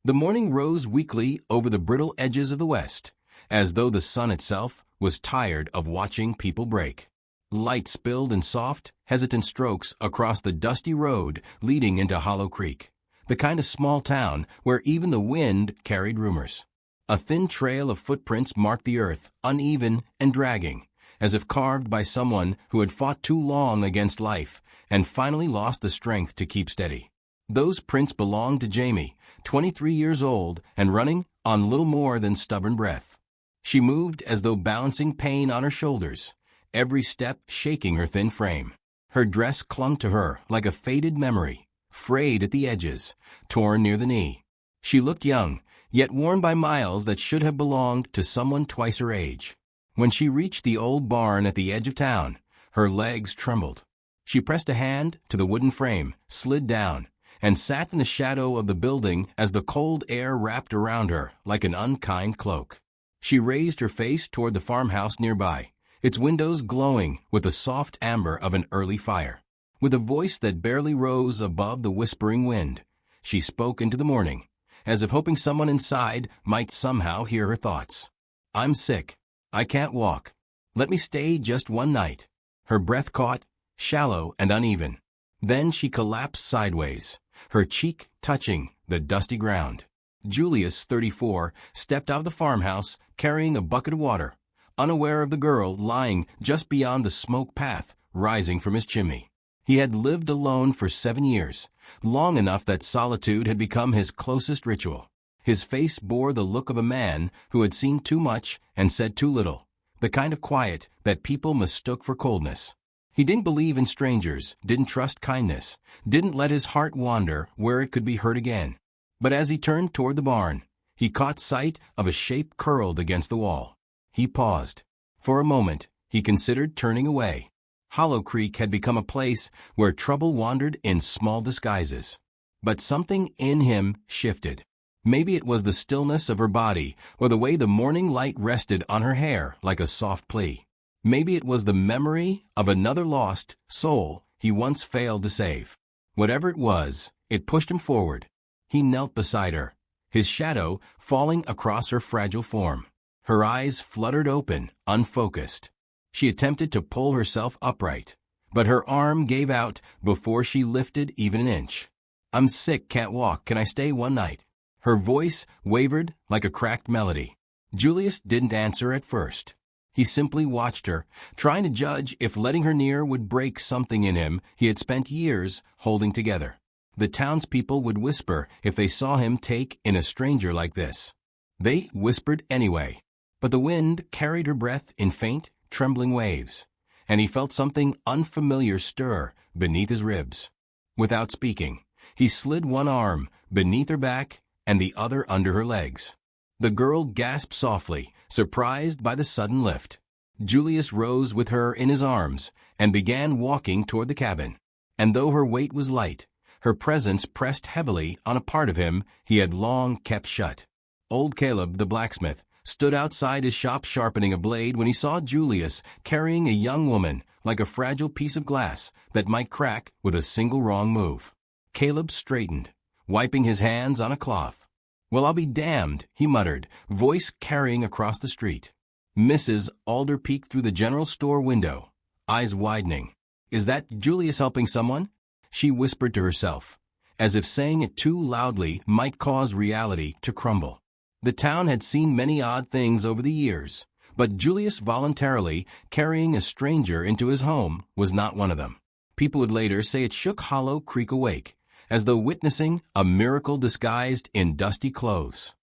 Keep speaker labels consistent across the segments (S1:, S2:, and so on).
S1: The morning rose weakly over the brittle edges of the west, as though the sun itself was tired of watching people break. Light spilled in soft, hesitant strokes across the dusty road leading into Hollow Creek, the kind of small town where even the wind carried rumors. A thin trail of footprints marked the earth, uneven and dragging, as if carved by someone who had fought too long against life and finally lost the strength to keep steady. Those prints belonged to Jamie, 23 years old and running on little more than stubborn breath. She moved as though balancing pain on her shoulders, every step shaking her thin frame. Her dress clung to her like a faded memory, frayed at the edges, torn near the knee. She looked young, yet worn by miles that should have belonged to someone twice her age. When she reached the old barn at the edge of town, her legs trembled. She pressed a hand to the wooden frame, slid down, and sat in the shadow of the building as the cold air wrapped around her like an unkind cloak. She raised her face toward the farmhouse nearby, its windows glowing with the soft amber of an early fire. With a voice that barely rose above the whispering wind, she spoke into the morning, as if hoping someone inside might somehow hear her thoughts. "I'm sick. I can't walk. Let me stay just one night." Her breath caught, shallow and uneven. Then she collapsed sideways, her cheek touching the dusty ground. Julius, 34, stepped out of the farmhouse carrying a bucket of water, unaware of the girl lying just beyond the smoke path rising from his chimney. He had lived alone for 7 years, long enough that solitude had become his closest ritual. His face bore the look of a man who had seen too much and said too little, the kind of quiet that people mistook for coldness. He didn't believe in strangers, didn't trust kindness, didn't let his heart wander where it could be hurt again. But as he turned toward the barn, he caught sight of a shape curled against the wall. He paused. For a moment, he considered turning away. Hollow Creek had become a place where trouble wandered in small disguises. But something in him shifted. Maybe it was the stillness of her body or the way the morning light rested on her hair like a soft plea. Maybe it was the memory of another lost soul he once failed to save. Whatever it was, it pushed him forward. He knelt beside her, his shadow falling across her fragile form. Her eyes fluttered open, unfocused. She attempted to pull herself upright, but her arm gave out before she lifted even an inch. "I'm sick, can't walk. Can I stay one night?" Her voice wavered like a cracked melody. Julius didn't answer at first. He simply watched her, trying to judge if letting her near would break something in him he had spent years holding together. The townspeople would whisper if they saw him take in a stranger like this. They whispered anyway, but the wind carried her breath in faint, trembling waves, and he felt something unfamiliar stir beneath his ribs. Without speaking, he slid one arm beneath her back and the other under her legs. The girl gasped softly, surprised by the sudden lift. Julius rose with her in his arms and began walking toward the cabin. And though her weight was light, her presence pressed heavily on a part of him he had long kept shut. Old Caleb, the blacksmith, stood outside his shop sharpening a blade when he saw Julius carrying a young woman like a fragile piece of glass that might crack with a single wrong move. Caleb straightened, wiping his hands on a cloth. "Well, I'll be damned," he muttered, voice carrying across the street. Mrs. Alder peeked through the general store window, eyes widening. "Is that Julius helping someone?" she whispered to herself, as if saying it too loudly might cause reality to crumble. The town had seen many odd things over the years, but Julius voluntarily carrying a stranger into his home was not one of them. People would later say it shook Hollow Creek awake, as though witnessing a miracle disguised in dusty clothes.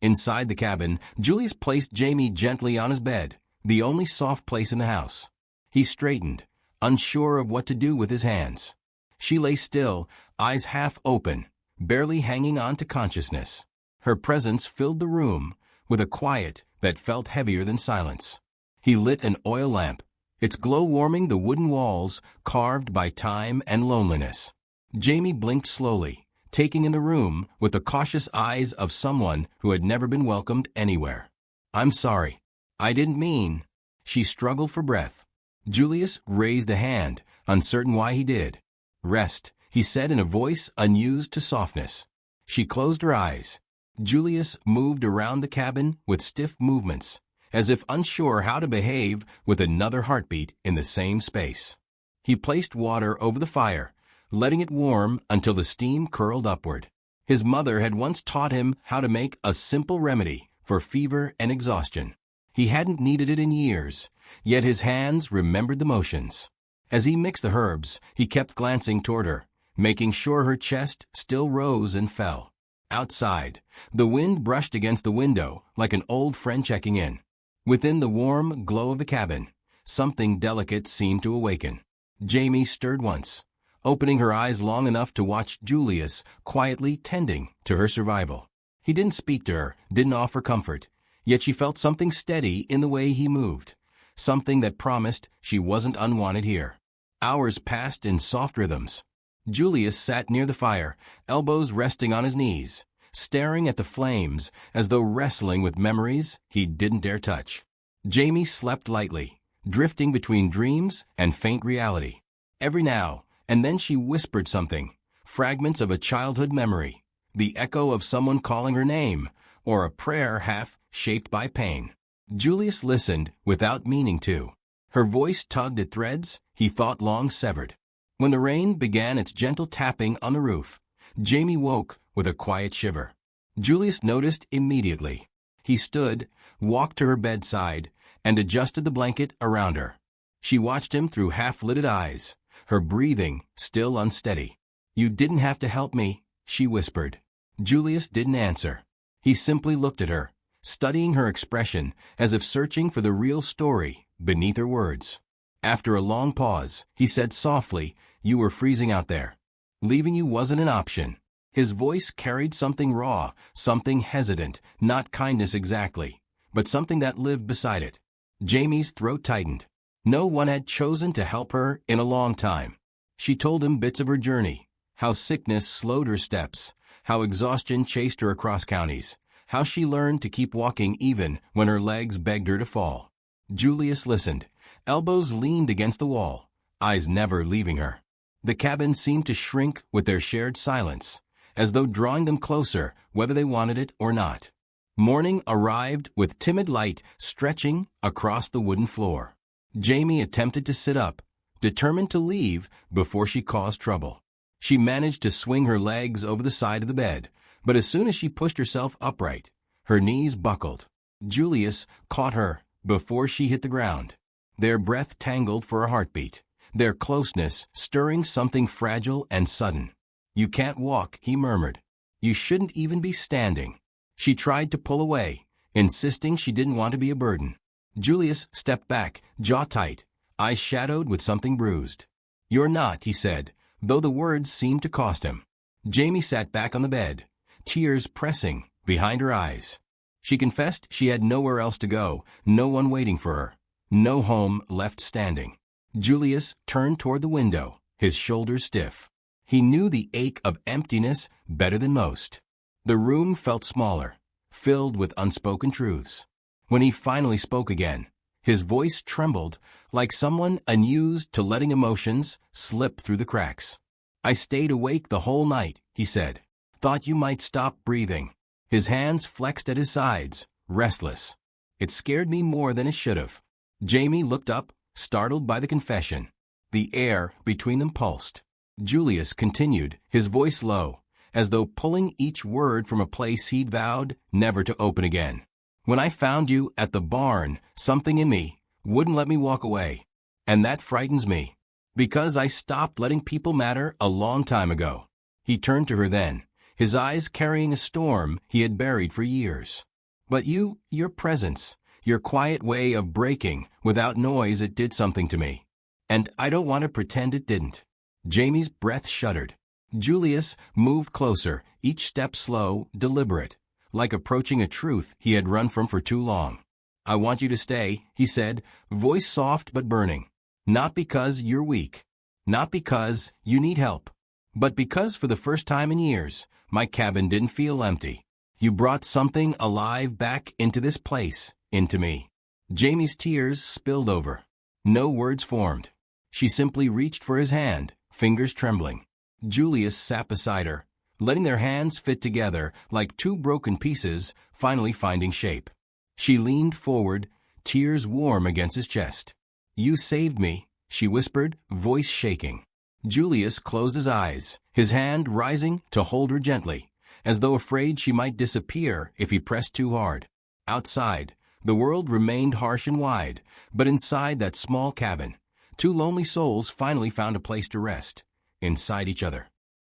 S1: Inside the cabin, Julius placed Jamie gently on his bed, the only soft place in the house. He straightened, unsure of what to do with his hands. She lay still, eyes half open, barely hanging on to consciousness. Her presence filled the room with a quiet that felt heavier than silence. He lit an oil lamp, its glow warming the wooden walls carved by time and loneliness. Jamie blinked slowly, taking in the room with the cautious eyes of someone who had never been welcomed anywhere. "I'm sorry. I didn't mean." She struggled for breath. Julius raised a hand, uncertain why he did. "Rest," he said in a voice unused to softness. She closed her eyes, Julius moved around the cabin with stiff movements, as if unsure how to behave with another heartbeat in the same space. He placed water over the fire, letting it warm until the steam curled upward. His mother had once taught him how to make a simple remedy for fever and exhaustion. He hadn't needed it in years, yet his hands remembered the motions. As he mixed the herbs, he kept glancing toward her, making sure her chest still rose and fell. Outside, the wind brushed against the window like an old friend checking in. Within the warm glow of the cabin, something delicate seemed to awaken. Jamie stirred once, opening her eyes long enough to watch Julius quietly tending to her survival. He didn't speak to her, didn't offer comfort, yet she felt something steady in the way he moved, something that promised she wasn't unwanted here. Hours passed in soft rhythms. Julius sat near the fire, elbows resting on his knees, staring at the flames as though wrestling with memories he didn't dare touch. Jamie slept lightly, drifting between dreams and faint reality. Every now and then she whispered something, fragments of a childhood memory, the echo of someone calling her name, or a prayer half shaped by pain. Julius listened without meaning to. Her voice tugged at threads he thought long severed. When the rain began its gentle tapping on the roof, Jamie woke with a quiet shiver. Julius noticed immediately. He stood, walked to her bedside, and adjusted the blanket around her. She watched him through half-lidded eyes, her breathing still unsteady. "You didn't have to help me," she whispered. Julius didn't answer. He simply looked at her, studying her expression as if searching for the real story beneath her words. After a long pause, he said softly, "You were freezing out there. Leaving you wasn't an option." His voice carried something raw, something hesitant, not kindness exactly, but something that lived beside it. Jamie's throat tightened. No one had chosen to help her in a long time. She told him bits of her journey, how sickness slowed her steps, how exhaustion chased her across counties, how she learned to keep walking even when her legs begged her to fall. Julius listened, elbows leaned against the wall, eyes never leaving her. The cabin seemed to shrink with their shared silence, as though drawing them closer whether they wanted it or not. Morning arrived with timid light stretching across the wooden floor. Jamie attempted to sit up, determined to leave before she caused trouble. She managed to swing her legs over the side of the bed, but as soon as she pushed herself upright, her knees buckled. Julius caught her before she hit the ground. Their breath tangled for a heartbeat, their closeness stirring something fragile and sudden. "You can't walk," he murmured. "You shouldn't even be standing." She tried to pull away, insisting she didn't want to be a burden. Julius stepped back, jaw tight, eyes shadowed with something bruised. "You're not," he said, though the words seemed to cost him. Jamie sat back on the bed, tears pressing behind her eyes. She confessed she had nowhere else to go, no one waiting for her, no home left standing. Julius turned toward the window, his shoulders stiff. He knew the ache of emptiness better than most. The room felt smaller, filled with unspoken truths. When he finally spoke again, his voice trembled like someone unused to letting emotions slip through the cracks. "I stayed awake the whole night," he said. "Thought you might stop breathing." His hands flexed at his sides, restless. "It scared me more than it should have." Jamie looked up, startled by the confession. The air between them pulsed. Julius continued, his voice low, as though pulling each word from a place he'd vowed never to open again. "When I found you at the barn, something in me wouldn't let me walk away. And that frightens me, because I stopped letting people matter a long time ago." He turned to her then, his eyes carrying a storm he had buried for years. "But your presence, your quiet way of breaking without noise, it did something to me. And I don't want to pretend it didn't." Jamie's breath shuddered. Julius moved closer, each step slow, deliberate, like approaching a truth he had run from for too long. "I want you to stay," he said, voice soft but burning. "Not because you're weak, not because you need help, but because for the first time in years, my cabin didn't feel empty. You brought something alive back into this place, into me." Jamie's tears spilled over. No words formed. She simply reached for his hand, fingers trembling. Julius sat beside her, letting their hands fit together like two broken pieces, finally finding shape. She leaned forward, tears warm against his chest. "You saved me," she whispered, voice shaking. Julius closed his eyes, his hand rising to hold her gently, as though afraid she might disappear if he pressed too hard. Outside, the world remained harsh and wide, but inside that small cabin, two lonely souls finally found a place to rest, inside each other.